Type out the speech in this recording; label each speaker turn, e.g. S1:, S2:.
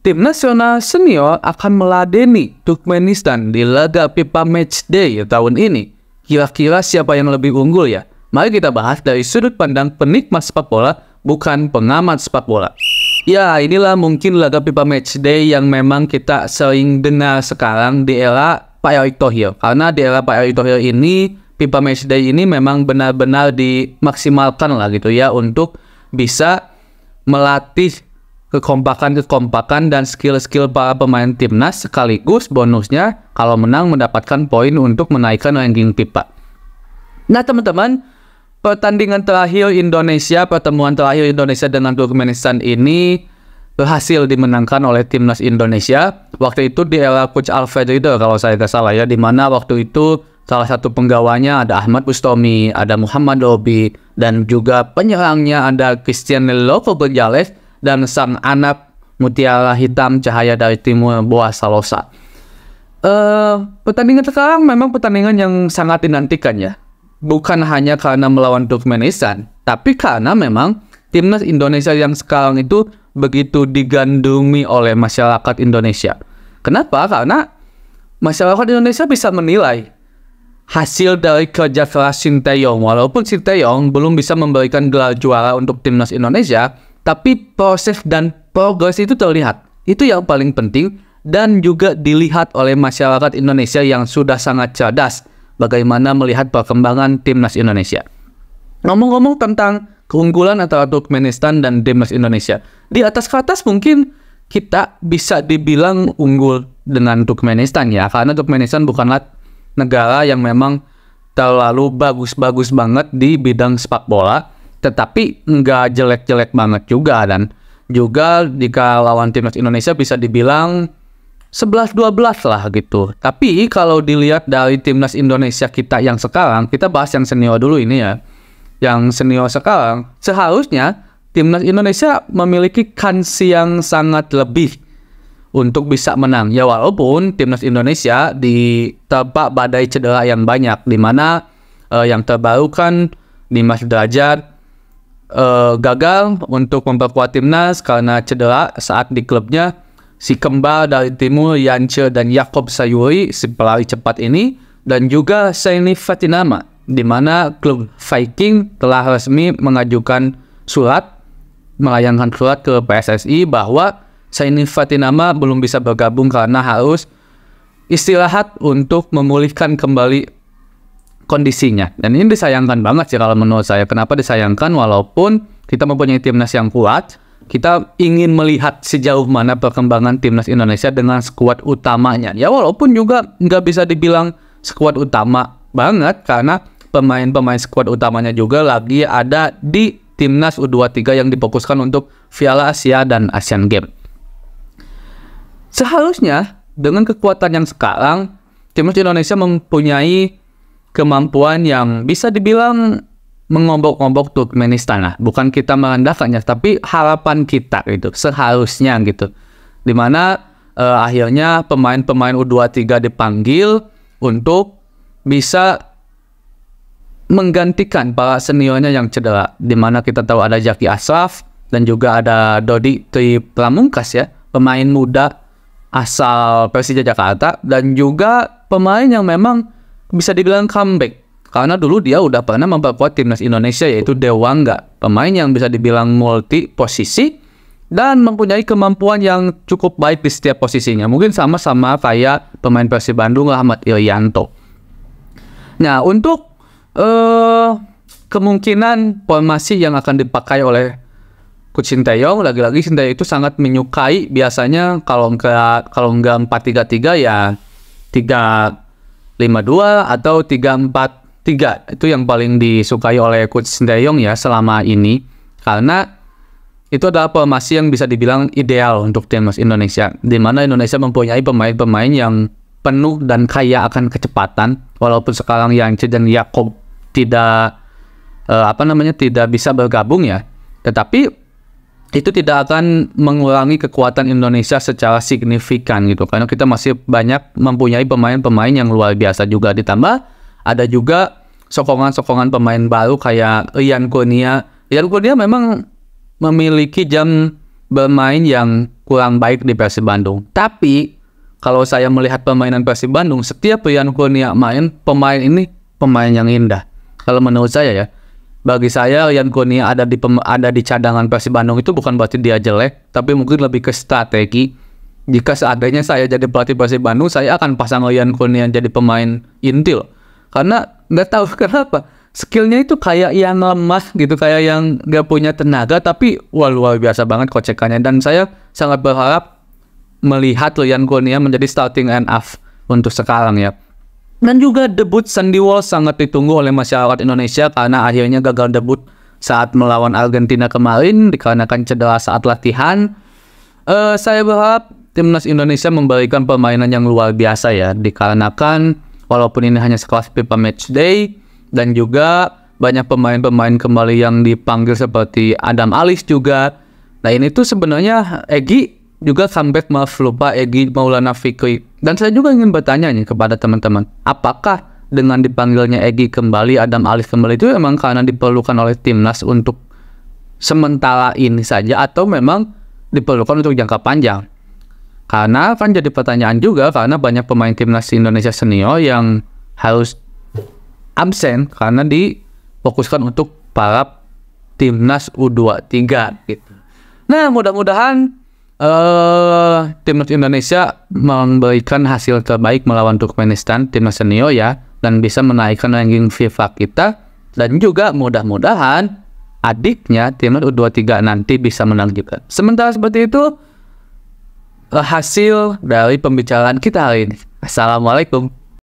S1: Tim nasional senior akan meladeni Turkmenistan di laga FIFA Matchday tahun ini. Kira-kira siapa yang lebih unggul ya? Mari kita bahas dari sudut pandang penikmat sepak bola, bukan pengamat sepak bola. Ya, inilah mungkin laga FIFA Matchday yang memang kita sering dengar sekarang di era Pak Erick Thohir. Karena di era Pak Erick Thohir ini, FIFA Matchday ini memang benar-benar dimaksimalkan lah gitu ya, untuk bisa melatih kekompakan dan skill-skill para pemain timnas, sekaligus bonusnya kalau menang mendapatkan poin untuk menaikkan ranking FIFA. Nah teman-teman, pertemuan terakhir Indonesia dengan Turkmenistan ini berhasil dimenangkan oleh timnas Indonesia. Waktu itu di era Coach Alfred Riedel kalau saya tidak salah ya, di mana waktu itu salah satu penggawanya ada Ahmad Bustomi, ada Muhammad Robi, dan juga penyerangnya ada Christian Loko Gonzalez, dan sang anak mutiara hitam cahaya dari timur Boa Salosa. Pertandingan sekarang memang pertandingan yang sangat dinantikan ya. Bukan hanya karena melawan Turkmenistan, tapi karena memang timnas Indonesia yang sekarang itu begitu digandrungi oleh masyarakat Indonesia. Kenapa? Karena masyarakat Indonesia bisa menilai hasil dari kerja keras Sinteyong. Walaupun Sinteyong belum bisa memberikan gelar juara untuk timnas Indonesia, tapi proses dan progres itu terlihat. Itu yang paling penting, dan juga dilihat oleh masyarakat Indonesia yang sudah sangat cerdas bagaimana melihat perkembangan timnas Indonesia. Ngomong-ngomong tentang keunggulan antara Turkmenistan dan timnas Indonesia, di atas kertas mungkin kita bisa dibilang unggul dengan Turkmenistan ya, karena Turkmenistan bukanlah negara yang memang terlalu bagus-bagus banget di bidang sepak bola, tetapi nggak jelek-jelek banget juga. Dan juga jika lawan timnas Indonesia bisa dibilang 11-12 lah gitu. Tapi kalau dilihat dari timnas Indonesia kita yang sekarang, kita bahas yang senior dulu ini ya. Yang senior sekarang, seharusnya timnas Indonesia memiliki kans yang sangat lebih untuk bisa menang. Ya walaupun timnas Indonesia diterpa badai cedera yang banyak, di mana yang terbaru kan Dimas Derajat gagal untuk memperkuat timnas karena cedera saat di klubnya. Si kembar dari timur Yance dan Yakob Sayuri, si pelari cepat ini, dan juga Saini Fatinama, di mana klub Viking telah resmi mengajukan surat, melayangkan surat ke PSSI bahwa Saini Fatinama belum bisa bergabung karena harus istirahat untuk memulihkan kembali kondisinya. Dan ini disayangkan banget sih kalau menurut saya. Kenapa disayangkan? Walaupun kita mempunyai timnas yang kuat, kita ingin melihat sejauh mana perkembangan timnas Indonesia dengan skuad utamanya. Ya walaupun juga nggak bisa dibilang skuad utama banget, karena pemain-pemain skuad utamanya juga lagi ada di timnas U23 yang difokuskan untuk Piala Asia dan Asian Games. Seharusnya dengan kekuatan yang sekarang, timnas Indonesia mempunyai kemampuan yang bisa dibilang mengombok-ombok Turkmenistan lah. Bukan kita merendahkannya, tapi harapan kita gitu, seharusnya gitu. Dimana akhirnya pemain-pemain U23 dipanggil untuk bisa menggantikan para seniornya yang cedera. Dimana kita tahu ada Zaki Ashraf dan juga ada Dodi Tri Pramungkas ya, pemain muda asal Persija Jakarta, dan juga pemain yang memang bisa dibilang comeback, karena dulu dia udah pernah memperkuat timnas Indonesia, yaitu Dewangga, pemain yang bisa dibilang multi posisi dan mempunyai kemampuan yang cukup baik di setiap posisinya. Mungkin sama-sama kayak pemain Persib Bandung Ahmad Irianto. Nah, untuk kemungkinan formasi yang akan dipakai oleh Coach Sinteyong, lagi-lagi Sinteyong itu sangat menyukai biasanya kalau nggak 4-3-3 ya 3-5-2 atau 3-4-3. Itu yang paling disukai oleh Coach Sinteyong ya selama ini, karena itu adalah formasi yang bisa dibilang ideal untuk timnas Indonesia, di mana Indonesia mempunyai pemain-pemain yang penuh dan kaya akan kecepatan. Walaupun sekarang Yance dan Yakob tidak tidak bisa bergabung ya, tetapi itu tidak akan mengurangi kekuatan Indonesia secara signifikan gitu, karena kita masih banyak mempunyai pemain-pemain yang luar biasa juga. Ditambah ada juga sokongan-sokongan pemain baru kayak Ian Kurnia. Ian Kurnia memang memiliki jam bermain yang kurang baik di Persib Bandung. Tapi kalau saya melihat permainan Persib Bandung, setiap Rian Kurnia main, pemain ini pemain yang indah. Kalau menurut saya ya, bagi saya Rian Kurnia ada di cadangan Persib Bandung itu bukan berarti dia jelek, tapi mungkin lebih ke strategi. Jika seandainya saya jadi pelatih Persib Bandung, saya akan pasang Rian Kurnia jadi pemain intil. Karena nggak tahu kenapa, skillnya itu kayak yang lemah gitu, kayak yang nggak punya tenaga, tapi wah luar biasa banget kocekannya. Dan saya sangat berharap melihat Rian Kurnia menjadi starting and off untuk sekarang ya. Dan juga debut Sandy Walsh sangat ditunggu oleh masyarakat Indonesia karena akhirnya gagal debut saat melawan Argentina kemarin dikarenakan cedera saat latihan. Saya berharap timnas Indonesia memberikan permainan yang luar biasa ya, dikarenakan walaupun ini hanya sekelas FIFA Matchday, dan juga banyak pemain-pemain kembali yang dipanggil seperti Adam Alis juga. Nah ini tuh sebenarnya Egy juga comeback, maaf lupa, Egy Maulana Fikri. Dan saya juga ingin bertanya nih kepada teman-teman, apakah dengan dipanggilnya Egy kembali, Adam Alis kembali itu memang karena diperlukan oleh timnas untuk sementara ini saja, atau memang diperlukan untuk jangka panjang? Karena kan jadi pertanyaan juga, karena banyak pemain timnas Indonesia senior yang harus absen karena difokuskan untuk para timnas U23 gitu. Nah, mudah-mudahan timnas Indonesia memberikan hasil terbaik melawan Turkmenistan, timnas senior ya, dan bisa menaikkan ranking FIFA kita, dan juga mudah-mudahan adiknya timnas U23 nanti bisa menang juga. Sementara seperti itu hasil dari pembicaraan kita hari ini. Assalamualaikum.